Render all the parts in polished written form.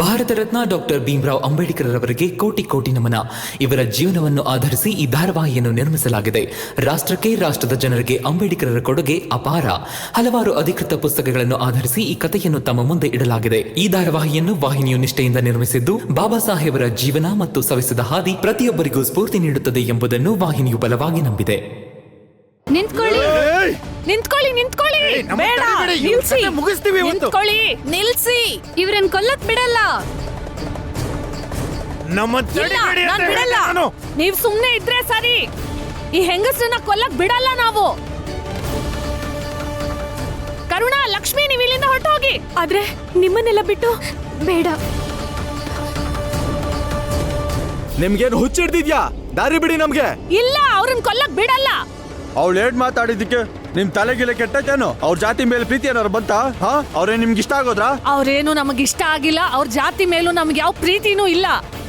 Bharat Ratna doctor Bhimrao Ambedkar ಅವರಿಗೆ ಕೋಟಿ ಕೋಟಿ ನಮನ. ಇವರ ಜೀವನವನ್ನು ಆಧರಿಸಿ ಈ ಧಾರಾವಾಹಿಯನ್ನು ನಿರ್ಮಿಸಲಾಗಿದೆ. ರಾಷ್ಟ್ರಕ್ಕೆ, ರಾಷ್ಟ್ರದ ಜನರಿಗೆ ಅಂಬೇಡ್ಕರರ ಕೊಡುಗೆ ಅಪಾರ. ಹಲವಾರು ಅಧಿಕೃತ ಪುಸ್ತಕಗಳನ್ನು ಆಧರಿಸಿ ಈ ಕಥೆಯನ್ನು ತಮ್ಮ ಮುಂದೆ ಇಡಲಾಗಿದೆ. ಈ ಧಾರಾವಾಹಿಯನ್ನು ವಾಹಿನಿಯು ನಿಷ್ಠೆಯಿಂದ ನಿರ್ಮಿಸಿದ್ದು, ಬಾಬಾ ಸಾಹೇಬರ ಜೀವನ ಮತ್ತು ಸವೆಸಿದ ಹಾದಿ ಪ್ರತಿಯೊಬ್ಬರಿಗೂ ಸ್ಫೂರ್ತಿ ನೀಡುತ್ತದೆ ಎಂಬುದನ್ನು ವಾಹಿನಿಯು ಬಲವಾಗಿ ನಂಬಿದೆ. ನಿಂತ್ಕೊಳ್ಳಿ, ನಿಂತ್ಕೊಳ್ಳಿ, ನಿಂತ್ಕೊಳ್ಳಿ. ಬೇಡ, ನಿಲ್ಸಿ. ಮುಗಿಸ್ತೀವಿ. ನಿಂತ್ಕೊಳ್ಳಿ, ನಿಲ್ಸಿ. ಇವ್ರನ್ನ ಕೊಲ್ಲಕ್ ಬಿಡಲ್ಲ. ನಾನ್ ಬಿಡಲ್ಲ. ನೀವ್ ಸುಮ್ನೆ ಇದ್ರೆ ಸರಿ. ಈ ಹೆಂಗಸ್ರನ್ನ ಕೊಲ್ಲಕ್ ಬಿಡಲ್ಲ ನಾವು. ಕರುಣಾ, ಲಕ್ಷ್ಮಿ, ನೀವ್ ಇಲ್ಲಿಂದ ಹೊರಟೋಗಿ. ಆದ್ರೆ ನಿಮ್ಮನ್ನೆಲ್ಲ ಬಿಟ್ಟು ಬೇಡ. ನಿಮ್ಗೇನು ಹುಚ್ಚಿಡ್ದಿದ್ಯಾ? ದಾರಿ ಬಿಡಿ ನಮ್ಗೆ. ಇಲ್ಲ, ಅವ್ರನ್ನ ಕೊಲ್ಲಕ್ ಬಿಡಲ್ಲ. ಅವಳು ಏನ್ ಮಾತಾಡಿದ್ದಕ್ಕೆ ನಿಮ್ ತಲೆಗಿಲೆ ಕೆಟ್ಟೇನೋ? ಅವ್ರ ಜಾತಿ ಮೇಲೆ ಪ್ರೀತಿ ಏನಾರು ಬಂತ? ಅವ್ರೇ ನಿಮ್ಗೆ ಇಷ್ಟ ಆಗೋದ್ರಾ? ಅವ್ರೇನು ನಮಗ್ ಇಷ್ಟ ಆಗಿಲ್ಲ. ಅವ್ರ ಜಾತಿ ಮೇಲೂ ನಮ್ಗೆ ಯಾವ ಪ್ರೀತಿನೂ ಇಲ್ಲ.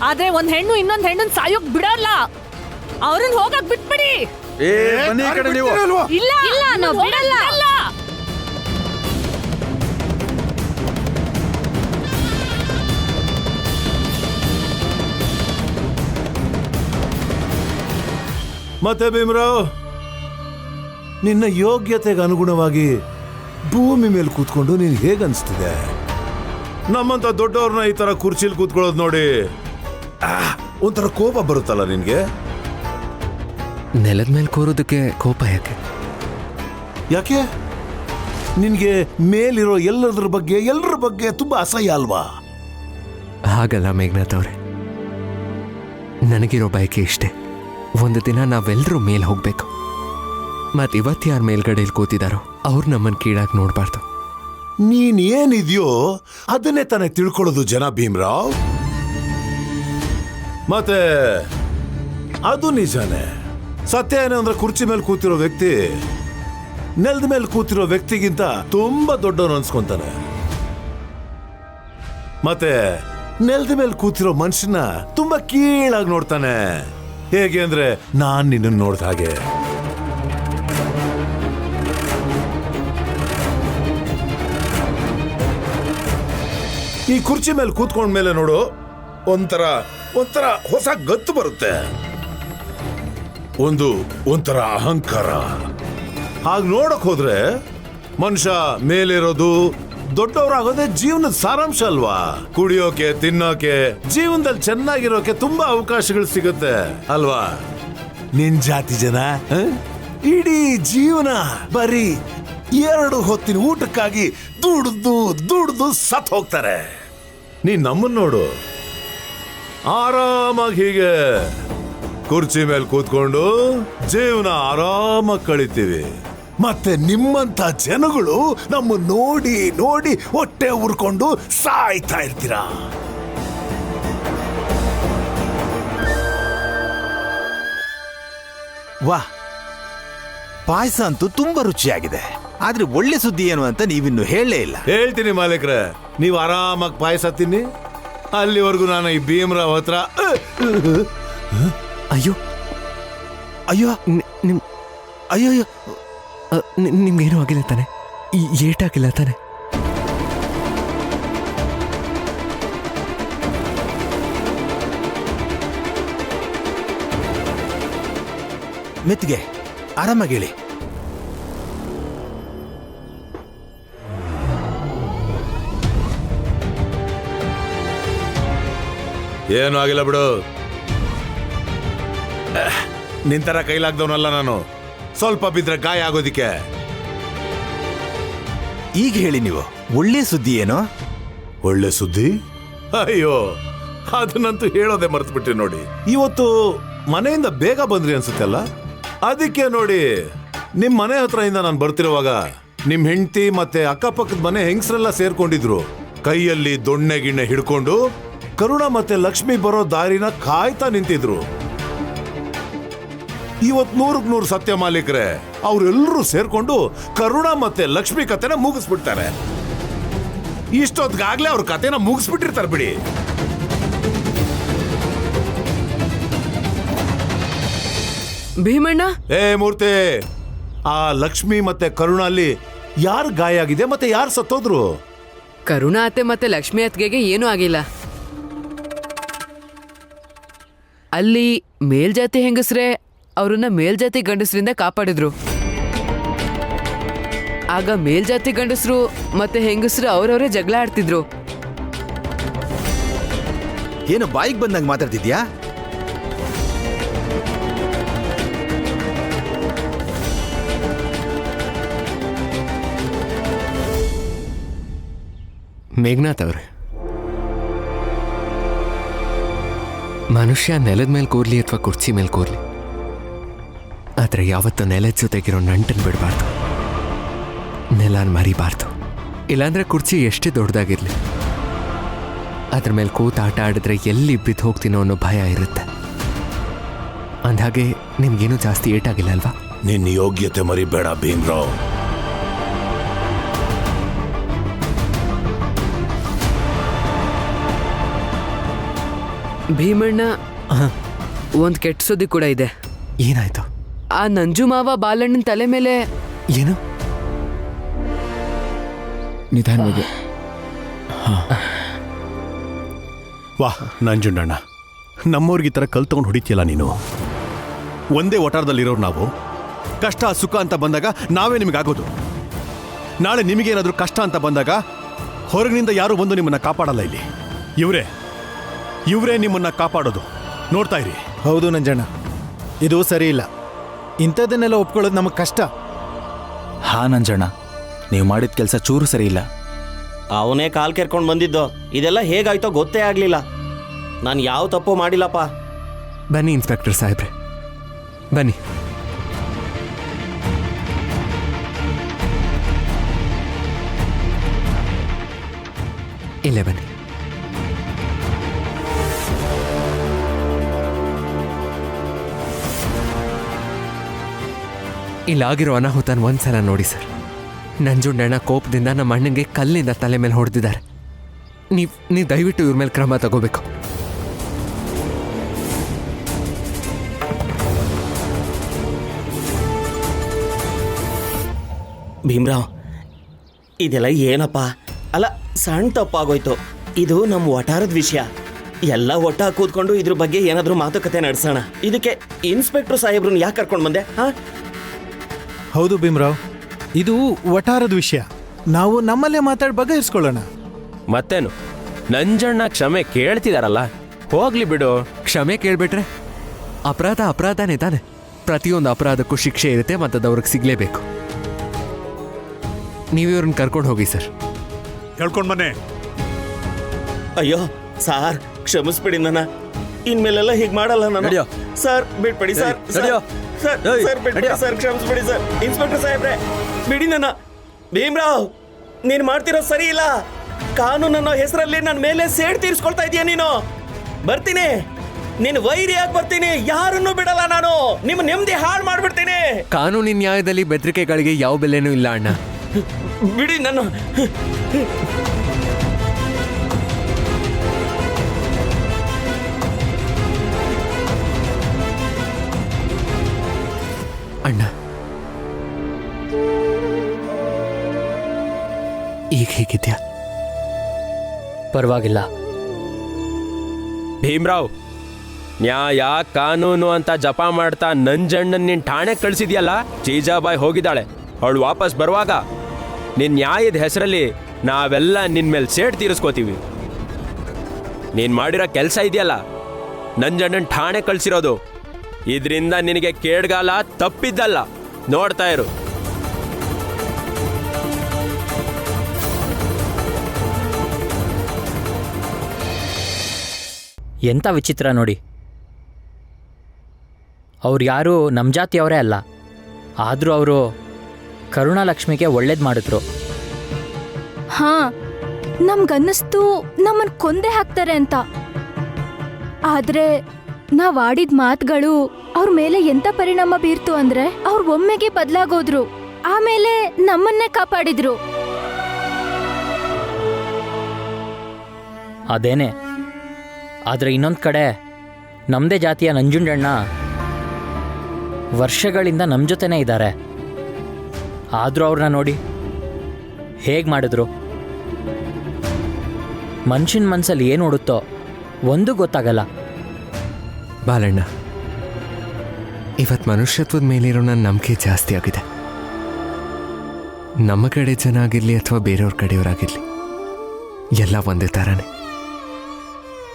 ಆದ್ರೆ ಒಂದ್ ಹೆಣ್ಣು ಇನ್ನೊಂದ್ ಹೆಣ್ಣನ್ ಸಾಯೋಕ್ ಬಿಡಲ್ಲ. ಅವ್ರನ್ನ ಹೋಗಕ್ ಬಿಟ್ಬಿಡಿ. ಬನ್ನಿ ಈ ಕಡೆ ನೀವು. ಇಲ್ಲ, ಇಲ್ಲ, ನಾವು ಬಿಡಲ್ಲ. ಮತ್ತೆ ಭೀಮರಾವ್, ನಿನ್ನ ಯೋಗ್ಯತೆಗೆ ಅನುಗುಣವಾಗಿ ಭೂಮಿ ಮೇಲೆ ಕೂತ್ಕೊಂಡು ನೀನ್ ಹೇಗನ್ಸ್ತಿದೆ? ನಮ್ಮಂತ ದೊಡ್ಡವ್ರನ್ನ ಈ ತರ ಕುರ್ಚಿಲ್ ಕೂತ್ಕೊಳ್ಳೋದು ನೋಡಿ ಒಂಥರ ಕೋಪ ಬರುತ್ತಲ್ಲ ನಿನ್ಗೆ? ನೆಲದ ಮೇಲೆ ಕೂರೋದಕ್ಕೆ ಕೋಪ ಯಾಕೆ? ಯಾಕೆ? ನಿನ್ಗೆ ಮೇಲಿರೋ ಎಲ್ಲರ ಬಗ್ಗೆ ತುಂಬಾ ಅಸಹ್ಯ ಅಲ್ವಾ? ಹಾಗಲ್ಲ ಮೇಘನಾಥ್ ಅವ್ರೆ, ನನಗಿರೋ ಬಯಕೆ ಇಷ್ಟೇ. ಒಂದು ದಿನ ನಾವೆಲ್ಲರೂ ಮೇಲ್ ಹೋಗ್ಬೇಕು. ಮತ್ ಇವತ್ತು ಯಾರು ಮೇಲ್ಗಡೆಯಲ್ಲಿ ಕೂತಿದಾರೋ ಅವ್ರು ನಮ್ಮನ್ನು ಕೀಳಾಗಿ ನೋಡ್ಬಾರ್ದು. ನೀನ್ ಏನಿದ್ಯೋ ಅದನ್ನೇ ತಾನೇ ತಿಳ್ಕೊಳ್ಳೋದು ಜನ ಭೀಮರಾವ್. ಮತ್ತೆ ಅದು ನಿಜಾನೇ. ಸತ್ಯ ಏನು ಅಂದ್ರೆ, ಕುರ್ಚಿ ಮೇಲೆ ಕೂತಿರೋ ವ್ಯಕ್ತಿ ನೆಲದ ಮೇಲೆ ಕೂತಿರೋ ವ್ಯಕ್ತಿಗಿಂತ ತುಂಬಾ ದೊಡ್ಡವನು ಅನ್ಸ್ಕೊಂತಾನೆ. ಮತ್ತೆ ನೆಲದ ಮೇಲೆ ಕೂತಿರೋ ಮನುಷ್ಯನ ತುಂಬಾ ಕೀಳಾಗಿ ನೋಡ್ತಾನೆ. ಹೇಗೆ ಅಂದ್ರೆ, ನಾನ್ ನಿನ್ನ ನೋಡ್ದ ಹಾಗೆ. ಈ ಕುರ್ಚಿ ಮೇಲೆ ಕೂತ್ಕೊಂಡ್ಮೇಲೆ ನೋಡು, ಒಂಥರ ಹೊಸ ಗತ್ತು ಬರುತ್ತೆ. ಒಂಥರ ಅಹಂಕಾರ. ಹಾಗೆ ನೋಡಕ್ ಹೋದ್ರೆ ಮನುಷ್ಯ ಮೇಲಿರೋದು, ದೊಡ್ಡವರಾಗೋದೇ ಜೀವನದ ಸಾರಾಂಶ ಅಲ್ವಾ? ಕುಡಿಯೋಕೆ, ತಿನ್ನೋಕೆ, ಜೀವನದಲ್ಲಿ ಚೆನ್ನಾಗಿರೋಕೆ ತುಂಬಾ ಅವಕಾಶಗಳು ಸಿಗುತ್ತೆ ಅಲ್ವಾ? ನಿನ್ ಜಾತಿ ಜನ ಇಡೀ ಜೀವನ ಬರೀ 2 ಹೊತ್ತಿನ ಊಟಕ್ಕಾಗಿ ದುಡ್ದು ಸತ್ ಹೋಗ್ತಾರೆ. ನೀನ್ ನಮ್ಮನ್ನ ನೋಡು, ಆರಾಮಾಗಿ ಹೀಗೆ ಕುರ್ಚಿ ಮೇಲೆ ಕೂತ್ಕೊಂಡು ಜೀವನ ಆರಾಮಾಗಿ ಕಳಿತೀವಿ. ಮತ್ತೆ ನಿಮ್ಮಂತ ಜನಗಳು ನಮ್ಮ ನೋಡಿ ಹೊಟ್ಟೆ ಉರ್ಕೊಂಡು ಸಾಯ್ತಾ ಇರ್ತೀರಾ. ವಾ, ಪಾಯಸ ಅಂತೂ ತುಂಬಾ ರುಚಿಯಾಗಿದೆ. ಆದ್ರೆ ಒಳ್ಳೆ ಸುದ್ದಿ ಏನು ಅಂತ ನೀವಿನ್ನು ಹೇಳಲೇ ಇಲ್ಲ. ಹೇಳ್ತೀನಿ ಮಾಲೀಕ್ರೆ, ನೀವು ಆರಾಮಾಗಿ ಪಾಯಸ ತಿನ್ನಿ. ಅಲ್ಲಿವರೆಗೂ ನಾನು ಈ ಭೀಮರಾವ್ ಹತ್ರ ಅಯ್ಯೋ ಅಯ್ಯೋ ನಿಮ್ ಅಯ್ಯೋ ನಿಮ್ಗೇನು ಆಗಿಲ್ಲ ತಾನೆ? ಏಟಾಗಿಲ್ಲ ತಾನೆ? ಮೆತ್ತಿಗೆ ಆರಾಮಾಗಿ ಹೇಳಿ. ಏನು ಆಗಿಲ್ಲ ಬಿಡು. ನಿಂತರ ಕೈಲಾಗ್ದವನಲ್ಲ ನಾನು. ಸ್ವಲ್ಪ ಬಿದ್ರೆ ಗಾಯ ಆಗೋದಿಕ್ಕೆ. ಈಗ ಹೇಳಿ ನೀವು, ಒಳ್ಳೆ ಸುದ್ದಿ ಏನೋ? ಒಳ್ಳೆ ಸುದ್ದಿ? ಅಯ್ಯೋ, ಅದನ್ನಂತೂ ಹೇಳೋದೆ ಮರ್ತ್ಬಿಟ್ರಿ ನೋಡಿ. ಇವತ್ತು ಮನೆಯಿಂದ ಬೇಗ ಬಂದ್ರಿ ಅನ್ಸುತ್ತಲ್ಲ, ಅದಕ್ಕೆ ನೋಡಿ ನಿಮ್ ಮನೆ ಹತ್ರದಿಂದ ನಾನು ಬರ್ತಿರುವಾಗ ನಿಮ್ ಹೆಂಡತಿ ಮತ್ತೆ ಅಕ್ಕಪಕ್ಕದ ಮನೆ ಹೆಂಗಸರೆಲ್ಲ ಸೇರ್ಕೊಂಡಿದ್ರು. ಕೈಯಲ್ಲಿ ದೊಣ್ಣೆ ಗಿಣ್ಣೆ ಹಿಡ್ಕೊಂಡು ಕರುಣಾ ಮತ್ತೆ ಲಕ್ಷ್ಮಿ ಬರೋ ದಾರಿನ ಕಾಯ್ತಾ ನಿಂತಿದ್ರು. ಇವತ್ 100ಕ್ಕೆ 100 ಸತ್ಯ ಮಾಲೀಕ್ರೆ, ಅವರೆಲ್ಲರೂ ಸೇರ್ಕೊಂಡು ಕರುಣಾ ಮತ್ತೆ ಲಕ್ಷ್ಮಿ ಕತೆನ ಮುಗಿಸ್ಬಿಡ್ತಾರೆ. ಇಷ್ಟೊತ್ತಿಗಾಗ್ಲೇ ಅವ್ರ ಕತೆನ ಮುಗಿಸ್ಬಿಟ್ಟಿರ್ತಾರೆ ಬಿಡಿ. ಭೀಮಣ್ಣ, ಮೂರ್ತಿ, ಆ ಲಕ್ಷ್ಮಿ ಮತ್ತೆ ಕರುಣಾ ಅಲ್ಲಿ ಯಾರು ಗಾಯ ಆಗಿದೆ ಮತ್ತೆ ಯಾರು ಸತ್ತೋದ್ರು? ಕರುಣಾ ಅತ್ತೆ ಮತ್ತೆ ಲಕ್ಷ್ಮಿ ಅತ್ತಿಗೆಗೆ ಏನೂ ಆಗಿಲ್ಲ. ಅಲ್ಲಿ ಮೇಲ್ಜಾತಿ ಹೆಂಗಸ್ರೆ ಅವ್ರನ್ನ ಮೇಲ್ಜಾತಿ ಗಂಡಸರಿಂದ ಕಾಪಾಡಿದ್ರು. ಆಗ ಮೇಲ್ಜಾತಿ ಗಂಡಸರು ಮತ್ತೆ ಹೆಂಗಸರು ಅವ್ರವರೇ ಜಗಳ ಆಡ್ತಿದ್ರು. ಏನು ಬಾಯಿಗೆ ಬಂದಂಗೆ ಮಾತಾಡ್ತಿದ್ಯಾ? ಮೇಘನಾಥ್ ಅವ್ರೆ, ಮನುಷ್ಯ ನೆಲದ ಮೇಲೆ ಕೂರ್ಲಿ ಅಥವಾ ಕುರ್ಚಿ ಮೇಲೆ ಕೂರ್ಲಿ, ಆದರೆ ಯಾವತ್ತೂ ನೆಲದ ಜೊತೆಗಿರೋ ನಂಟನ್ನು ಬಿಡಬಾರ್ದು, ನೆಲನ ಮರಿಬಾರ್ದು. ಇಲ್ಲಾಂದ್ರೆ ಕುರ್ಚಿ ಎಷ್ಟೇ ದೊಡ್ಡದಾಗಿರಲಿ, ಅದ್ರ ಮೇಲೆ ಕೂತು ಆಟ ಆಡಿದ್ರೆ ಎಲ್ಲಿ ಬಿದ್ದು ಹೋಗ್ತೀನೋ ಅನ್ನೋ ಭಯ ಇರುತ್ತೆ. ಅಂದ್ಹಾಗೆ ನಿಮ್ಗೇನು ಜಾಸ್ತಿ ಏಟಾಗಿಲ್ಲ ಅಲ್ವಾ? ನಿನ್ನ ಯೋಗ್ಯತೆ ಮರಿಬೇಡ ಭೀಮ್ರಾವ್. ಭೀಮಣ್ಣ, ಒಂದ್ ಕೆಟ್ಟ ಸುದ್ದಿ ಕೂಡ ಇದೆ. ಏನಾಯ್ತು? ಆ ನಂಜು ಮಾವ ಬಾಲಣ್ಣನ ತಲೆ ಮೇಲೆ ಏನು? ನಿಧಾನವಾಗಿ. ವಾಹ್ ನಂಜುಂಡಣ್ಣ, ನಮ್ಮವ್ರಿಗೆ ಈ ಥರ ಕಲ್ ತಗೊಂಡು ಹೊಡಿತೀಯಲ್ಲ ನೀನು. ಒಂದೇ ಒಟಾರದಲ್ಲಿರೋರು ನಾವು. ಕಷ್ಟ ಸುಖ ಅಂತ ಬಂದಾಗ ನಾವೇ ನಿಮಗಾಗೋದು. ನಾಳೆ ನಿಮಗೇನಾದರೂ ಕಷ್ಟ ಅಂತ ಬಂದಾಗ ಹೊರಗಿನಿಂದ ಯಾರೂ ಬಂದು ನಿಮ್ಮನ್ನು ಕಾಪಾಡಲ್ಲ. ಇಲ್ಲಿ ಇವರೇ ನಿಮ್ಮನ್ನು ಕಾಪಾಡೋದು. ನೋಡ್ತಾ ಇರಿ. ಹೌದು ನಂಜಣ್ಣ, ಇದು ಸರಿ ಇಲ್ಲ. ಇಂಥದ್ದನ್ನೆಲ್ಲ ಒಪ್ಕೊಳ್ಳೋದು ನಮಗೆ ಕಷ್ಟ. ಹಾ ನಂಜಣ್ಣ, ನೀವು ಮಾಡಿದ ಕೆಲಸ ಚೂರು ಸರಿ ಇಲ್ಲ. ಅವನೇ ಕಾಲ್ ಕೆರ್ಕೊಂಡು ಬಂದಿದ್ದು. ಇದೆಲ್ಲ ಹೇಗಾಯ್ತೋ ಗೊತ್ತೇ ಆಗಲಿಲ್ಲ. ನಾನು ಯಾವ ತಪ್ಪು ಮಾಡಿಲ್ಲಪ್ಪ. ಬನ್ನಿ ಇನ್ಸ್ಪೆಕ್ಟರ್ ಸಾಹೇಬ್ರೆ, ಬನ್ನಿ. ಇಲ್ಲೇ ಬನ್ನಿ. ಇಲ್ಲಾಗಿರೋ ಅನಾಹುತನ ಒಂದ್ಸಲ ನೋಡಿ ಸರ್. ನಂಜುಂಡಣ್ಣ ಕೋಪದಿಂದ ನಮ್ಮ ಅಣ್ಣಂಗೆ ಕಲ್ಲಿಂದ ತಲೆ ಮೇಲೆ ಹೊಡೆದಿದ್ದಾರೆ. ನೀವು ದಯವಿಟ್ಟು ಇವ್ರ ಮೇಲೆ ಕ್ರಮ ತಗೋಬೇಕು. ಭೀಮ್ರಾವ್, ಇದೆಲ್ಲ ಏನಪ್ಪ? ಅಲ್ಲ, ಸಣ್ಣ ತಪ್ಪಾಗೋಯ್ತು. ಇದು ನಮ್ಮ ವಟಾರದ ವಿಷಯ. ಎಲ್ಲ ಒಟ್ಟಾಗಿ ಕೂತ್ಕೊಂಡು ಇದ್ರ ಬಗ್ಗೆ ಏನಾದರೂ ಮಾತುಕತೆ ನಡೆಸೋಣ. ಇದಕ್ಕೆ ಇನ್ಸ್ಪೆಕ್ಟರ್ ಸಾಹೇಬ್ರನ್ನ ಯಾಕೆ ಕರ್ಕೊಂಡು ಬಂದೆ? ಹೌದು ಭೀಮ್ರಾವ್, ಇದು ವಟಾರದ ವಿಷಯ. ನಾವು ನಮ್ಮಲ್ಲೇ ಮಾತಾಡಿ ಬಗೆಹರಿಸ್ಕೊಳ್ಳೋಣ. ಮತ್ತೇನು, ನಂಜಣ್ಣ ಕ್ಷಮೆ ಕೇಳ್ತಿದಾರಲ್ಲ, ಹೋಗ್ಲಿ ಬಿಡು. ಕ್ಷಮೆ ಕೇಳ್ಬಿಟ್ರೆ ಅಪರಾಧನೇ ತಾನೆ. ಪ್ರತಿಯೊಂದು ಅಪರಾಧಕ್ಕೂ ಶಿಕ್ಷೆ ಇರುತ್ತೆ ಮತ್ತು ಅದು ಅವ್ರಿಗೆ ಸಿಗಲೇಬೇಕು. ನೀವು ಇವ್ರನ್ನ ಕರ್ಕೊಂಡು ಹೋಗಿ ಸರ್. ಹೇಳ್ಕೊಂಡು ಬನ್ನಿ. ಅಯ್ಯೋ ಸಾರ್, ಕ್ಷಮಿಸ್ಬಿಡಿ ನನ್ನ. ಇನ್ಮೇಲೆಲ್ಲ ಹೀಗೆ ಮಾಡಲ್ಲ ನಾನು. ಸರ್ ಬಿಟ್ಬಿಡಿ ಸರ್. ಸರ್ ಬಿಟ್ಬಿಡಿ ಸರ್, ಕ್ಷಮಿಸ್ಬಿಡಿ ಸರ್. ಇನ್ಸ್ಪೆಕ್ಟರ್ ಸಾಹೇಬ್ರೆ, ಬಿಡಿ ನನ್ನ. ಭೀಮ್ರಾವ್, ನೀನು ಮಾಡ್ತಿರೋ ಸರಿ ಇಲ್ಲ. ಕಾನೂನನ್ನೋ ಹೆಸರಲ್ಲಿ ನನ್ನ ಮೇಲೆ ಸೇಡ್ ತೀರಿಸ್ಕೊಳ್ತಾ ಇದೀಯ ನೀನು. ಬರ್ತೀನಿ, ನೀನು ವೈರಿಯಾಗಿ ಬರ್ತೀನಿ. ಯಾರನ್ನೂ ಬಿಡಲ್ಲ ನಾನು. ನಿಮ್ಮ ನೆಮ್ಮದಿ ಹಾಳು ಮಾಡ್ಬಿಡ್ತೀನಿ. ಕಾನೂನಿನ ನ್ಯಾಯದಲ್ಲಿ ಬೆದರಿಕೆಗಳಿಗೆ ಯಾವ ಬೆಲೆನೂ ಇಲ್ಲ ಅಣ್ಣ. ಬಿಡಿ ನನ್ನ. ಅಣ್ಣ, ಈಗ ಹೇಗಿದ್ಯಾ? ಪರವಾಗಿಲ್ಲ. ಭೀಮ್ರಾವ್, ನ್ಯಾಯ ಕಾನೂನು ಅಂತ ಜಪ ಮಾಡ್ತಾ ನಂಜಣ್ಣನ್ ನಿನ್ ಠಾಣೆ ಕಳಿಸಿದ್ಯಲ್ಲ. ಜೀಜಾಬಾಯಿ ಹೋಗಿದ್ದಾಳೆ. ಅವಳು ವಾಪಸ್ ಬರುವಾಗ ನಿನ್ ನ್ಯಾಯದ ಹೆಸರಲ್ಲಿ ನಾವೆಲ್ಲ ನಿನ್ ಮೇಲೆ ಸೇಡ್ ತೀರಿಸ್ಕೋತೀವಿ. ನೀನ್ ಮಾಡಿರೋ ಕೆಲಸ ಇದೆಯಲ್ಲ, ನಂಜಣ್ಣನ್ ಠಾಣೆ ಕಳಿಸಿರೋದು. ಇದರಿಂದ ನಿನಗೆ ಕೇಡ್ಗಾಲ ತಪ್ಪಿದ್ದಲ್ಲ. ನೋಡ್ತಾ ಇರು. ಎಂಥ ವಿಚಿತ್ರ ನೋಡಿ. ಅವ್ರು ಯಾರು ನಮ್ಮ ಜಾತಿಯವರೇ ಅಲ್ಲ. ಆದರೂ ಅವರು ಕರುಣಾಲಕ್ಷ್ಮಿಗೆ ಒಳ್ಳೇದು ಮಾಡಿದ್ರು. ಹಾ, ನಮ್ಗನ್ನಿಸ್ತು ನಮ್ಮನ್ನು ಕೊಂದೇ ಹಾಕ್ತಾರೆ ಅಂತ. ಆದ್ರೆ ನಾವ್ ಆಡಿದ ಮಾತುಗಳು ಅವ್ರ ಮೇಲೆ ಎಂತ ಪರಿಣಾಮ ಬೀರ್ತು ಅಂದ್ರೆ ಅವ್ರು ಒಮ್ಮೆಗೆ ಬದಲಾಗೋದ್ರು. ಆಮೇಲೆ ನಮ್ಮನ್ನೇ ಕಾಪಾಡಿದ್ರು. ಅದೇನೆ. ಆದರೆ ಇನ್ನೊಂದು ಕಡೆ ನಮ್ಮದೇ ಜಾತಿಯ ನಂಜುಂಡಣ್ಣ ವರ್ಷಗಳಿಂದ ನಮ್ಮ ಜೊತೆನೇ ಇದ್ದಾರೆ. ಆದರೂ ಅವ್ರನ್ನ ನೋಡಿ ಹೇಗೆ ಮಾಡಿದ್ರು. ಮನುಷ್ಯನ ಮನಸ್ಸಲ್ಲಿ ಏನು ಓಡುತ್ತೋ ಒಂದು ಗೊತ್ತಾಗಲ್ಲ. ಬಾಲಣ್ಣ, ಇವತ್ತು ಮನುಷ್ಯತ್ವದ ಮೇಲಿರೋ ನನ್ನ ನಂಬಿಕೆ ಜಾಸ್ತಿ ಆಗಿದೆ. ನಮ್ಮ ಕಡೆ ಜನ ಆಗಿರಲಿ ಅಥವಾ ಬೇರೆಯವ್ರ ಕಡೆಯವರಾಗಿರಲಿ, ಎಲ್ಲ ಒಂದೇ ಥರನೇ.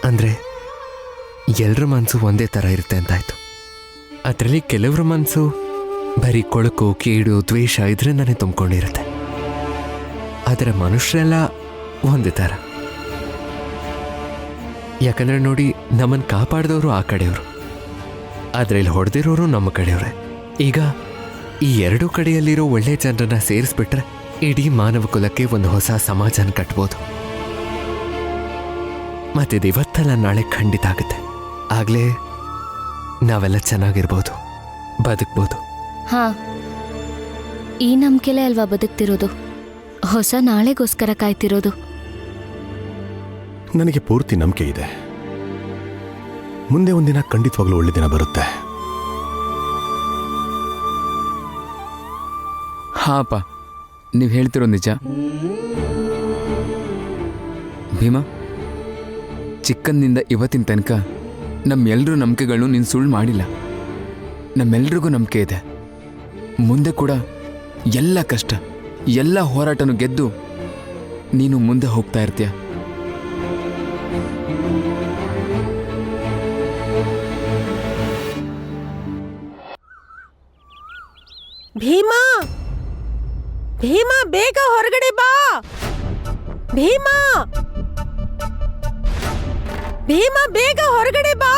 ಅಂದರೆ ಎಲ್ಲರ ಮನಸ್ಸು ಒಂದೇ ಥರ ಇರುತ್ತೆ ಅಂತಾಯ್ತು. ಅದರಲ್ಲಿ ಕೆಲವ್ರ ಮನಸ್ಸು ಬರೀ ಕೊಳಕು, ಕೇಡು, ದ್ವೇಷ ಇದರಿಂದನೇ ತುಂಬಿಕೊಂಡಿರುತ್ತೆ. ಆದರೆ ಮನುಷ್ಯರೆಲ್ಲ ಒಂದೇ ಥರ. ಯಾಕಂದರೆ ನೋಡಿ, ನಮ್ಮನ್ನು ಕಾಪಾಡಿದವರು ಆ ಕಡೆಯವರು, ಆದರೆ ಇಲ್ಲಿ ಹೊಡೆದಿರೋರು ನಮ್ಮ ಕಡೆಯವರೇ. ಈಗ ಈ ಎರಡೂ ಕಡೆಯಲ್ಲಿರೋ ಒಳ್ಳೆ ಜನರನ್ನ ಸೇರಿಸ್ಬಿಟ್ರೆ ಇಡೀ ಮಾನವ ಕುಲಕ್ಕೆ ಒಂದು ಹೊಸ ಸಮಾಜನ ಕಟ್ಬೋದು. ಮತ್ತಿದು ಇವತ್ತಲ್ಲ ನಾಳೆ ಖಂಡಿತ ಆಗುತ್ತೆ. ಆಗಲೇ ನಾವೆಲ್ಲ ಚೆನ್ನಾಗಿರ್ಬೋದು, ಬದುಕ್ಬೋದು. ಹಾ, ಈ ನಂಬಿಕೆಲೇ ಅಲ್ವಾ ಬದುಕ್ತಿರೋದು, ಹೊಸ ನಾಳೆಗೋಸ್ಕರ ಕಾಯ್ತಿರೋದು. ನನಗೆ ಪೂರ್ತಿ ನಂಬಿಕೆ ಇದೆ. ಮುಂದೆ ಒಂದಿನ ಖಂಡಿತವಾಗ್ಲೂ ಒಳ್ಳೆ ದಿನ ಬರುತ್ತೆ. ಹಾಪ, ನೀವು ಹೇಳ್ತಿರೋ ನಿಜ. ಭೀಮಾ, ಚಿಕ್ಕಂದಿಂದ ಇವತ್ತಿನ ತನಕ ನಮ್ಮೆಲ್ಲರೂ ನಂಬಿಕೆಗಳನ್ನು ನೀನು ಸುಳ್ಳು ಮಾಡಿಲ್ಲ. ನಮ್ಮೆಲ್ರಿಗೂ ನಂಬಿಕೆ ಇದೆ, ಮುಂದೆ ಕೂಡ ಎಲ್ಲ ಕಷ್ಟ, ಎಲ್ಲ ಹೋರಾಟನೂ ಗೆದ್ದು ನೀನು ಮುಂದೆ ಹೋಗ್ತಾ ಇರ್ತೀಯ. ಭೀಮಾ, ಭೀಮಾ ಬೇಗ ಹೊರಗಡೆ ಬಾ. ಭೀಮಾ, ಭೀಮಾ ಬೇಗ ಹೊರಗಡೆ ಬಾ.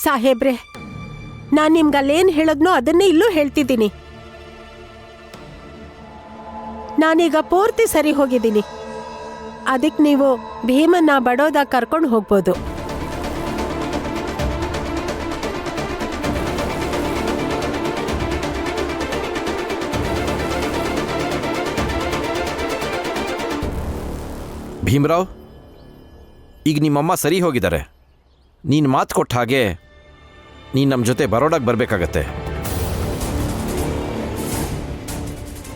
ಸಾಹೇಬ್ರೆ, ನಾನು ನಿಮ್ಗಲ್ಲೇನು ಹೇಳದ್ನೋ ಅದನ್ನೇ ಇಲ್ಲೂ ಹೇಳ್ತಿದ್ದೀನಿ. ನಾನೀಗ ಪೂರ್ತಿ ಸರಿ ಹೋಗಿದ್ದೀನಿ. ಅದಕ್ಕೆ ನೀವು ಭೀಮನ್ನ ಬಡೋದಾಗ ಕರ್ಕೊಂಡು ಹೋಗ್ಬೋದು. ಭೀಮರಾವ್, ಈಗ ನಿಮ್ಮಮ್ಮ ಸರಿ ಹೋಗಿದ್ದಾರೆ. ನೀನು ಮಾತು ಕೊಟ್ಟ ಹಾಗೆ ನೀನು ನಮ್ಮ ಜೊತೆ ಬರೋಡಾಗ ಬರಬೇಕಾಗತ್ತೆ.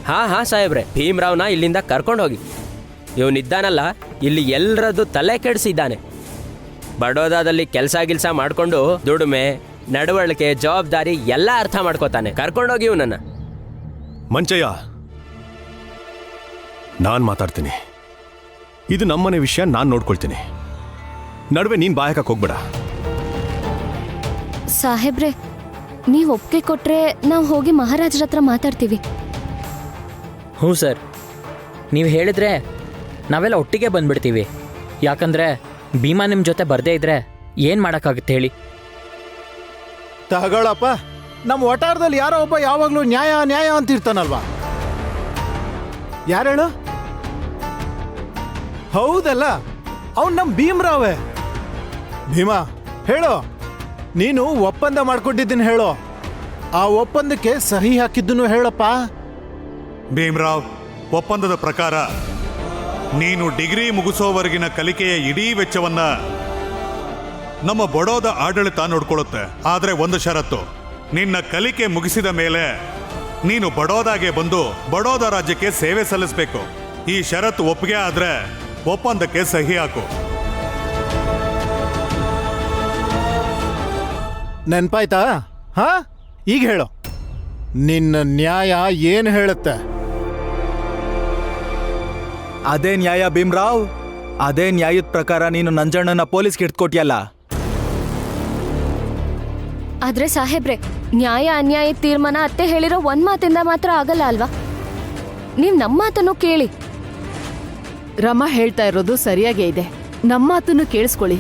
ಹಾಂ ಸಾಹೇಬ್ರೆ, ಭೀಮ್ರಾವ್ನ ಇಲ್ಲಿಂದ ಕರ್ಕೊಂಡು ಹೋಗಿ. ಇವನಿದ್ದಾನಲ್ಲ, ಇಲ್ಲಿ ಎಲ್ಲರದ್ದು ತಲೆ ಕೆಡಿಸಿದ್ದಾನೆ. ಬಡೋದಾದಲ್ಲಿ ಕೆಲಸ ಮಾಡಿಕೊಂಡು ದುಡಿಮೆ, ನಡವಳಿಕೆ, ಜವಾಬ್ದಾರಿ ಎಲ್ಲ ಅರ್ಥ ಮಾಡ್ಕೋತಾನೆ. ಕರ್ಕೊಂಡೋಗಿ ಇವನನ್ನ. ಮಂಚಯ್ಯ, ನಾನು ಮಾತಾಡ್ತೀನಿ. ಇದು ನಮ್ಮನೆ ವಿಷಯ, ನಾನು ನೋಡ್ಕೊಳ್ತೀನಿ. ನಡುವೆ ನೀನು ಬಾಯಕಕ್ಕೆ ಹೋಗ್ಬೇಡ. ಸಾಹೇಬ್ರೆ, ನೀವು ಒಪ್ಪಿಗೆ ಕೊಟ್ರೆ ನಾವು ಹೋಗಿ ಮಹಾರಾಜರ ಹತ್ರ ಮಾತಾಡ್ತೀವಿ. ಹ್ಞೂ ಸರ್, ನೀವು ಹೇಳಿದ್ರೆ ನಾವೆಲ್ಲ ಒಟ್ಟಿಗೆ ಬಂದ್ಬಿಡ್ತೀವಿ. ಯಾಕಂದರೆ ಭೀಮಾ ನಿಮ್ಮ ಜೊತೆ ಬರದೇ ಇದ್ರೆ ಏನು ಮಾಡೋಕ್ಕಾಗುತ್ತೆ ಹೇಳಿ? ತಗೊಳಪ್ಪ, ನಮ್ಮ ವಟಾರದಲ್ಲಿ ಯಾರೋ ಒಬ್ಬ ಯಾವಾಗಲೂ ನ್ಯಾಯ ನ್ಯಾಯ ಅಂತಿರ್ತಾನಲ್ವಾ? ಯಾರೇಳು? ಹೌದಲ್ಲ, ಅವನು ನಮ್ಮ ಭೀಮ್ರಾವೇ. ಭೀಮಾ, ಹೇಳೋ, ನೀನು ಒಪ್ಪಂದ ಮಾಡ್ಕೊಂಡಿದ್ದೀನಿ ಹೇಳೋ. ಆ ಒಪ್ಪಂದಕ್ಕೆ ಸಹಿ ಹಾಕಿದ್ದನ್ನು ಹೇಳಪ್ಪ. ಭೀಮ್ರಾವ್, ಒಪ್ಪಂದದ ಪ್ರಕಾರ ನೀನು ಡಿಗ್ರಿ ಮುಗಿಸೋವರೆಗಿನ ಕಲಿಕೆಯ ಇಡೀ ವೆಚ್ಚವನ್ನ ನಮ್ಮ ಬಡೋದ ಆಡಳಿತ ನೋಡ್ಕೊಳ್ಳುತ್ತೆ. ಆದರೆ ಒಂದು ಷರತ್ತು, ನಿನ್ನ ಕಲಿಕೆ ಮುಗಿಸಿದ ಮೇಲೆ ನೀನು ಬಡೋದಾಗೆ ಬಂದು ಬಡೋದ ರಾಜ್ಯಕ್ಕೆ ಸೇವೆ ಸಲ್ಲಿಸಬೇಕು. ಈ ಷರತ್ತು ಒಪ್ಪಿಗೆ ಆದ್ರೆ ಒಪ್ಪಂದಕ್ಕೆ ಸಹಿ ಹಾಕು. ನೆನ್ಪಾಯ್ತಾ? ಹಾ, ಈಗ ಹೇಳು, ನಿನ್ನ ನ್ಯಾಯ ಏನು ಹೇಳುತ್ತೆ? ಅದೇ ನ್ಯಾಯ ಭೀಮ್ರಾವ್. ಅದೇ ನ್ಯಾಯದ ಪ್ರಕಾರ ನೀನು ನಂಜಣ್ಣನ ಪೊಲೀಸ್ಗೆ ಹಿಡ್ಕೊಟ್ಯಲ್ಲ. ಆದ್ರೆ ಸಾಹೇಬ್ರೆ, ನ್ಯಾಯ ಅನ್ಯಾಯ ತೀರ್ಮಾನ ಅತ್ತೆ ಹೇಳಿರೋ ಒಂದ್ ಮಾತಿಂದ ಮಾತ್ರ ಆಗಲ್ಲ ಅಲ್ವಾ? ನೀವ್ ನಮ್ಮ ಮಾತನ್ನು ಕೇಳಿ. ರಮಾ ಹೇಳ್ತಾ ಇರೋದು ಸರಿಯಾಗೇ ಇದೆ. ನಮ್ಮ ಮಾತನ್ನು ಕೇಳಿಸ್ಕೊಳ್ಳಿ.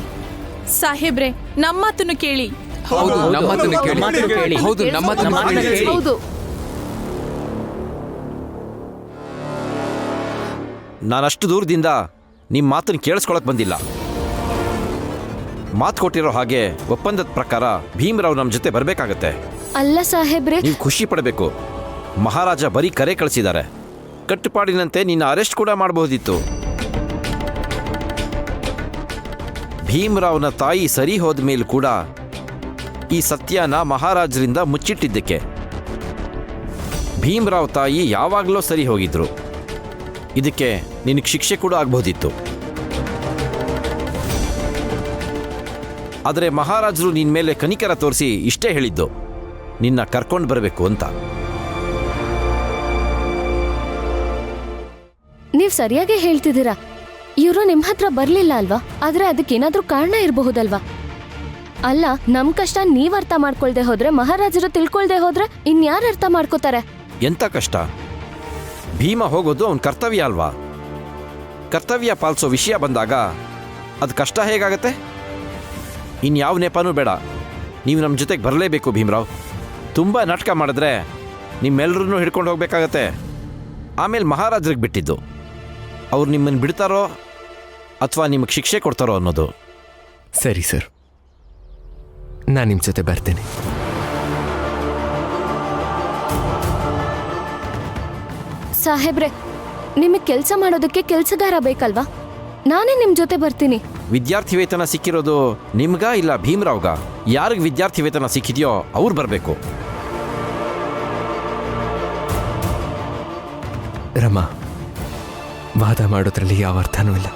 ಸಾಹೇಬ್ರೆ, ನಮ್ಮ ಮಾತನ್ನು ಕೇಳಿ. ಹೌದು, ನಮ್ಮ ಮಾತನ್ನು ಕೇಳಿ. ಹೌದು, ನಮ್ಮ ಮಾತನ್ನು ಕೇಳಿ. ಹೌದು. ನಾನಷ್ಟು ದೂರದಿಂದ ನಿಮ್ಮ ಮಾತನ್ನು ಕೇಳಿಸ್ಕೊಳಕ್ ಬಂದಿಲ್ಲ. ಮಾತು ಕೊಟ್ಟಿರೋ ಹಾಗೆ ಒಪ್ಪಂದದ ಪ್ರಕಾರ ಭೀಮರಾವ್ ನಮ್ಮ ಜೊತೆ ಬರಬೇಕಾಗತ್ತೆ. ಅಲ್ಲ ಸಾಹೇಬ್ರೆ, ನೀವು ಖುಷಿ ಪಡಬೇಕು. ಮಹಾರಾಜ ಬರೀ ಕರೆ ಕಳಿಸಿದ್ದಾರೆ. ಕಟ್ಟುಪಾಡಿನಂತೆ ನಿನ್ನ ಅರೆಸ್ಟ್ ಕೂಡ ಮಾಡಬಹುದಿತ್ತು. ಭೀಮರಾವ್ನ ತಾಯಿ ಸರಿ ಹೋದ ಮೇಲೂ ಕೂಡ ಈ ಸತ್ಯನ ಮಹಾರಾಜರಿಂದ ಮುಚ್ಚಿಟ್ಟಿದ್ದಕ್ಕೆ ಭೀಮರಾವ್ ತಾಯಿ ಯಾವಾಗಲೂ ಸರಿ ಹೋಗಿದ್ರು. ಇದಕ್ಕೆ ನಿನಗೆ ಶಿಕ್ಷೆ ಕೂಡ ಆಗಬಹುದಿತ್ತು. ಆದರೆ ಮಹಾರಾಜರು ನಿನ್ನ ಮೇಲೆ ಕನಿಕರ ತೋರಿಸಿ ಇಷ್ಟೇ ಹೇಳಿದ್ದು, ನಿನ್ನ ಕರ್ಕೊಂಡು ಬರಬೇಕು ಅಂತ. ನೀವ್ ಸರಿಯಾಗಿ ಹೇಳ್ತಿದ್ದೀರಾ. ಇವರು ನಿಮ್ ಹತ್ರ ಬರ್ಲಿಲ್ಲ ಅಲ್ವಾ? ಆದ್ರೆ ಅದಕ್ಕೇನಾದ್ರೂ ಕಾರಣ ಇರಬಹುದಲ್ವಾ? ಅಲ್ಲ, ನಮ್ ಕಷ್ಟ ನೀವ್ ಅರ್ಥ ಮಾಡ್ಕೊಳ್ದೆ ಹೋದ್ರೆ, ಮಹಾರಾಜರು ತಿಳ್ಕೊಳ್ದೆ ಹೋದ್ರೆ ಇನ್ಯಾರು ಅರ್ಥ ಮಾಡ್ಕೋತಾರೆ? ಎಂಥ ಕಷ್ಟ? ಭೀಮ ಹೋಗೋದು ಅವನ ಕರ್ತವ್ಯ ಅಲ್ವಾ? ಕರ್ತವ್ಯ ಪಾಲಿಸೋ ವಿಷಯ ಬಂದಾಗ ಅದು ಕಷ್ಟ ಹೇಗಾಗತ್ತೆ? ಇನ್ಯಾವ ನೆಪನೂ ಬೇಡ, ನೀವು ನಮ್ಮ ಜೊತೆಗೆ ಬರಲೇಬೇಕು ಭೀಮರಾವ್. ತುಂಬ ನಾಟಕ ಮಾಡಿದ್ರೆ ನಿಮ್ಮೆಲ್ಲರನ್ನೂ ಹಿಡ್ಕೊಂಡು ಹೋಗ್ಬೇಕಾಗತ್ತೆ. ಆಮೇಲೆ ಮಹಾರಾಜರಿಗೆ ಬಿಟ್ಟಿದ್ದು, ಅವ್ರು ನಿಮ್ಮನ್ನು ಬಿಡ್ತಾರೋ ಅಥವಾ ನಿಮಗೆ ಶಿಕ್ಷೆ ಕೊಡ್ತಾರೋ ಅನ್ನೋದು. ಸರಿ ಸರ್, ನಾನು ನಿಮ್ಮ ಜೊತೆ ಬರ್ತೇನೆ. ಸಾಹೇಬ್ರೆ, ನಿಮಗೆ ಕೆಲಸ ಮಾಡೋದಕ್ಕೆ ಕೆಲಸಗಾರ ಬೇಕಲ್ವಾ? ನಾನೇ ನಿಮ್ ಜೊತೆ ಬರ್ತೀನಿ. ವಿದ್ಯಾರ್ಥಿ ವೇತನ ಸಿಕ್ಕಿರೋದು ನಿಮ್ಗ ಇಲ್ಲ ಭೀಮರಾವ್ಗ? ಯಾರಿಗೆ ವಿದ್ಯಾರ್ಥಿ ವೇತನ ಸಿಕ್ಕಿದೆಯೋ ಅವ್ರು ಬರಬೇಕು. ರಮಾ, ವಾದ ಮಾಡೋದ್ರಲ್ಲಿ ಯಾವ ಅರ್ಥನೂ ಇಲ್ಲ.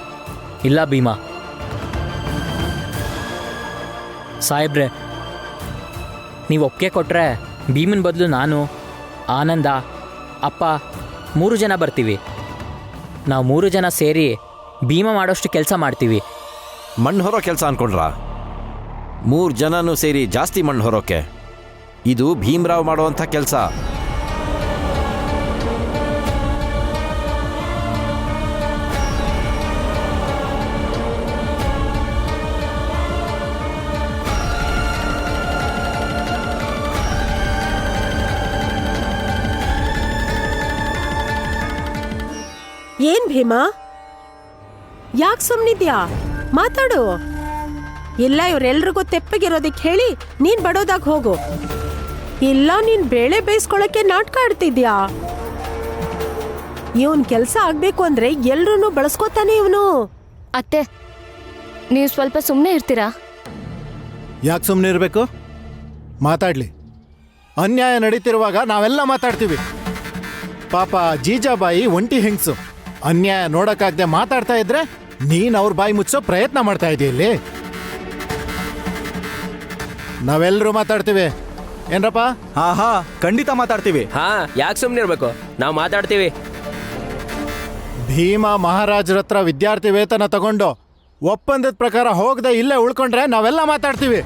ಇಲ್ಲ ಭೀಮಾ ಸಾಹೇಬ್ರೆ, ನೀವು ಒಪ್ಪಿಗೆ ಕೊಟ್ಟರೆ ಭೀಮನ್ ಬದಲು ನಾನು, ಆನಂದ, ಅಪ್ಪ 3 ಜನ ಬರ್ತೀವಿ. ನಾವು 3 ಜನ ಸೇರಿ ಭೀಮ ಮಾಡೋಷ್ಟು ಕೆಲಸ ಮಾಡ್ತೀವಿ. ಮಣ್ಣು ಹೊರೋ ಕೆಲಸ ಅನ್ಕೊಂಡ್ರ? 3 ಜನನೂ ಸೇರಿ ಜಾಸ್ತಿ ಮಣ್ಣು ಹೊರೋಕೆ? ಇದು ಭೀಮರಾವ್ ಮಾಡುವಂಥ ಕೆಲಸ. ಏನ್ ಭೀಮಾ, ಯಾಕೆ ಸುಮ್ನಿದ್ಯಾ? ಮಾತಾಡು. ಇಲ್ಲ, ಇವರೆಲ್ರಿಗೂ ತೆಪ್ಪಗಿರೋದಿಕ್ ಹೇಳಿ ನೀನ್ ಬಡೋದಾಗ ಹೋಗು. ಇಲ್ಲ, ನೀನ್ ಬೇಳೆ ಬೇಯಿಸ್ಕೊಳಕ್ಕೆ ನಾಟಕ ಆಡ್ತಿದ್ಯಾ? ಇವನ್ ಕೆಲ್ಸ ಆಗ್ಬೇಕು ಅಂದ್ರೆ ಎಲ್ರೂ ಬಳಸ್ಕೊತಾನೆ ಇವನು. ಅತ್ತೆ, ನೀವು ಸ್ವಲ್ಪ ಸುಮ್ಮನೆ ಇರ್ತೀರಾ? ಯಾಕೆ ಸುಮ್ಮನೆ ಇರಬೇಕು? ಮಾತಾಡ್ಲಿ. ಅನ್ಯಾಯ ನಡೀತಿರುವಾಗ ನಾವೆಲ್ಲ ಮಾತಾಡ್ತೀವಿ. ಪಾಪ ಜೀಜಾಬಾಯಿ ಒಂಟಿ ಹೆಂಗ್ಸು, ಅನ್ಯಾಯ ನೋಡಕ್ಕಾಗದೆ ಮಾತಾಡ್ತಾ ಇದ್ರೆ ನೀನ್ ಅವ್ರ ಬಾಯಿ ಮುಚ್ಚೋ ಪ್ರಯತ್ನ ಮಾಡ್ತಾ ಇದೆಯಲ್ಲಿ. ನಾವೆಲ್ಲರೂ ಮಾತಾಡ್ತೀವಿ, ಏನ್ರಪ್ಪ? ಹಾ, ಖಂಡಿತ ಮಾತಾಡ್ತೀವಿ. ಹಾ, ಯಾಕೆ ಸುಮ್ಮನೆ ಇರ್ಬೇಕು? ನಾವು ಮಾತಾಡ್ತೀವಿ. ಭೀಮ ಮಹಾರಾಜರ ಹತ್ರ ವಿದ್ಯಾರ್ಥಿ ವೇತನ ತಗೊಂಡು ಒಪ್ಪಂದದ ಪ್ರಕಾರ ಹೋಗದೆ ಇಲ್ಲೇ ಉಳ್ಕೊಂಡ್ರೆ ನಾವೆಲ್ಲ ಮಾತಾಡ್ತೀವಿ.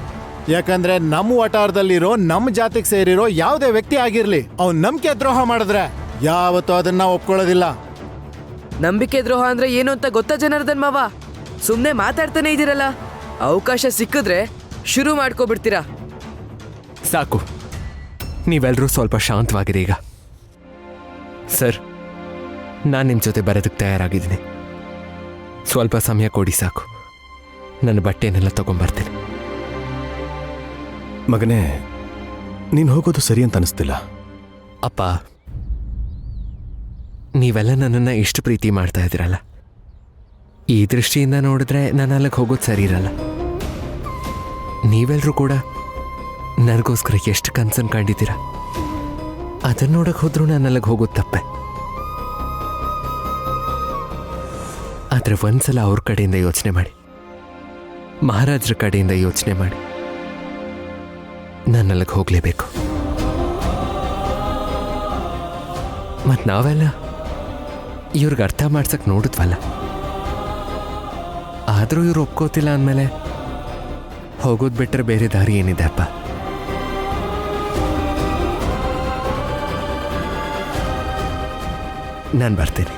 ಯಾಕಂದ್ರೆ ನಮ್ಮ ವಟಾರದಲ್ಲಿರೋ ನಮ್ಮ ಜಾತಿಗೆ ಸೇರಿರೋ ಯಾವುದೇ ವ್ಯಕ್ತಿ ಆಗಿರ್ಲಿ, ಅವ್ನು ನಂಬಿಕೆ ದ್ರೋಹ ಮಾಡಿದ್ರೆ ಯಾವತ್ತೂ ಅದನ್ನ ಒಪ್ಕೊಳ್ಳೋದಿಲ್ಲ. ನಂಬಿಕೆ ದ್ರೋಹ ಅಂದ್ರೆ ಏನು ಅಂತ ಗೊತ್ತಾ ಜನಾರ್ದನ್ ಮಾವ? ಸುಮ್ಮನೆ ಮಾತಾಡ್ತಾನೆ ಇದ್ದೀರಲ್ಲ, ಅವಕಾಶ ಸಿಕ್ಕಿದ್ರೆ ಶುರು ಮಾಡ್ಕೊಬಿಡ್ತೀರಾ. ಸಾಕು, ನೀವೆಲ್ಲರೂ ಸ್ವಲ್ಪ ಶಾಂತವಾಗಿದೆ ಈಗ. ಸರ್, ನಾನು ನಿಮ್ಮ ಜೊತೆ ಬರೋದಕ್ಕೆ ತಯಾರಾಗಿದ್ದೀನಿ. ಸ್ವಲ್ಪ ಸಮಯ ಕೊಡಿ ಸಾಕು. ನನ್ನ ಬಟ್ಟೆನೆಲ್ಲ ತಗೊಂಬರ್ತೀನಿ. ಮಗನೇ, ನೀನು ಹೋಗೋದು ಸರಿ ಅಂತ ಅನಿಸ್ತಿಲ್ಲ. ಅಪ್ಪ, ನೀವೆಲ್ಲ ನನ್ನನ್ನು ಇಷ್ಟು ಪ್ರೀತಿ ಮಾಡ್ತಾ ಇದ್ದೀರಲ್ಲ, ಈ ದೃಷ್ಟಿಯಿಂದ ನೋಡಿದ್ರೆ ನಾನು ಅಲ್ಲಿಗೆ ಹೋಗೋದು ಸರಿ ಇರಲ್ಲ. ನೀವೆಲ್ಲರೂ ಕೂಡ ನನಗೋಸ್ಕರ ಎಷ್ಟು ಕನ್ಸನ್ ಕಂಡಿದ್ದೀರಾ, ಅದನ್ನು ನೋಡಕ್ಕೆ ಹೋದ್ರೂ ನಾನು ಅಲ್ಲಿಗೆ ಹೋಗೋದು ತಪ್ಪೆ. ಆದರೆ ಒಂದ್ಸಲ ಅವ್ರ ಕಡೆಯಿಂದ ಯೋಚನೆ ಮಾಡಿ, ಮಹಾರಾಜರ ಕಡೆಯಿಂದ ಯೋಚನೆ ಮಾಡಿ. ನಾನು ಅಲ್ಲಿಗೆ ಹೋಗಲೇಬೇಕು. ಮತ್ತು ನಾವೆಲ್ಲ ಇವ್ರಿಗೆ ಅರ್ಥ ಮಾಡ್ಸಕ್ಕೆ ನೋಡಿದ್ವಲ್ಲ, ಆದರೂ ಇವ್ರು ಒಪ್ಕೋತಿಲ್ಲ ಅಂದಮೇಲೆ ಹೋಗೋದು ಬಿಟ್ಟರೆ ಬೇರೆ ದಾರಿ ಏನಿದೆ ಅಪ್ಪ? ನಾನು ಬರ್ತೀನಿ.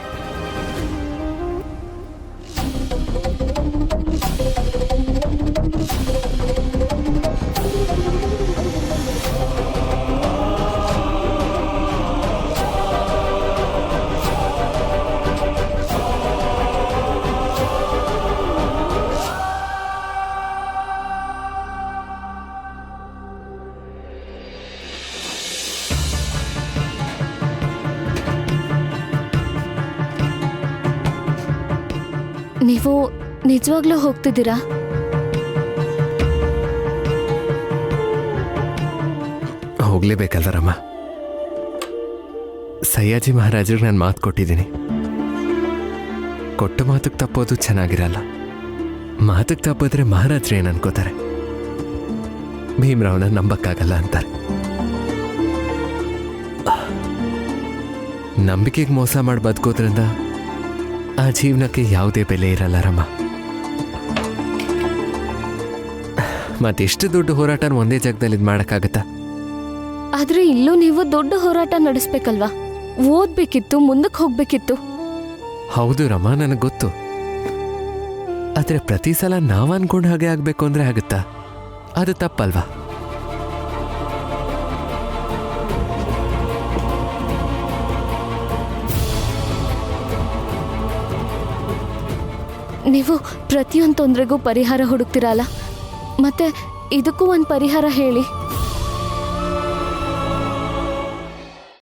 ನೀವು ನಿಜವಾಗ್ಲೂ ಹೋಗ್ತಿದ್ದೀರಾ? ಹೋಗ್ಲೇಬೇಕಲ್ವ ರಮ್ಮ. ಸಯ್ಯಾಜಿ ಮಹಾರಾಜರಿಗೆ ನಾನು ಮಾತು ಕೊಟ್ಟಿದ್ದೀನಿ. ಕೊಟ್ಟ ಮಾತಕ್ಕೆ ತಪ್ಪೋದು ಚೆನ್ನಾಗಿರಲ್ಲ. ಮಾತಕ್ಕೆ ತಪ್ಪಿದ್ರೆ ಮಹಾರಾಜರು ಏನು ಅನ್ಕೋತಾರೆ? ಭೀಮರಾವ್ನ ನಂಬಕ್ಕಾಗಲ್ಲ ಅಂತಾರೆ. ನಂಬಿಕೆಗೆ ಮೋಸ ಮಾಡಿ ಬದುಕೋದ್ರಿಂದ ಆ ಜೀವನಕ್ಕೆ ಯಾವುದೇ ಬೆಲೆ ಇರಲ್ಲ ರಮ್ಮ. ಮತ್ತೆಷ್ಟು ದೊಡ್ಡ ಹೋರಾಟನ ಒಂದೇ ಜಾಗದಲ್ಲಿ ಇದು ಮಾಡೋಕ್ಕಾಗತ್ತಾ? ಆದ್ರೆ ಇಲ್ಲೂ ನೀವು ದೊಡ್ಡ ಹೋರಾಟ ನಡೆಸ್ಬೇಕಲ್ವಾ? ಓದ್ಬೇಕಿತ್ತು, ಮುಂದಕ್ಕೆ ಹೋಗ್ಬೇಕಿತ್ತು. ಹೌದು ರಮ್ಮ, ನನಗೆ ಗೊತ್ತು. ಆದರೆ ಪ್ರತಿ ಸಲ ನಾವು ಅನ್ಕೊಂಡು ಹಾಗೆ ಆಗಬೇಕು ಅಂದರೆ ಆಗುತ್ತಾ? ಅದು ತಪ್ಪಲ್ವಾ? ನೀವು ಪ್ರತಿಯೊಂದು ತೊಂದರೆಗೂ ಪರಿಹಾರ ಹುಡುಕ್ತಿರಲ್ಲ, ಮತ್ತೆ ಇದಕ್ಕೂ ಒಂದು ಪರಿಹಾರ ಹೇಳಿ.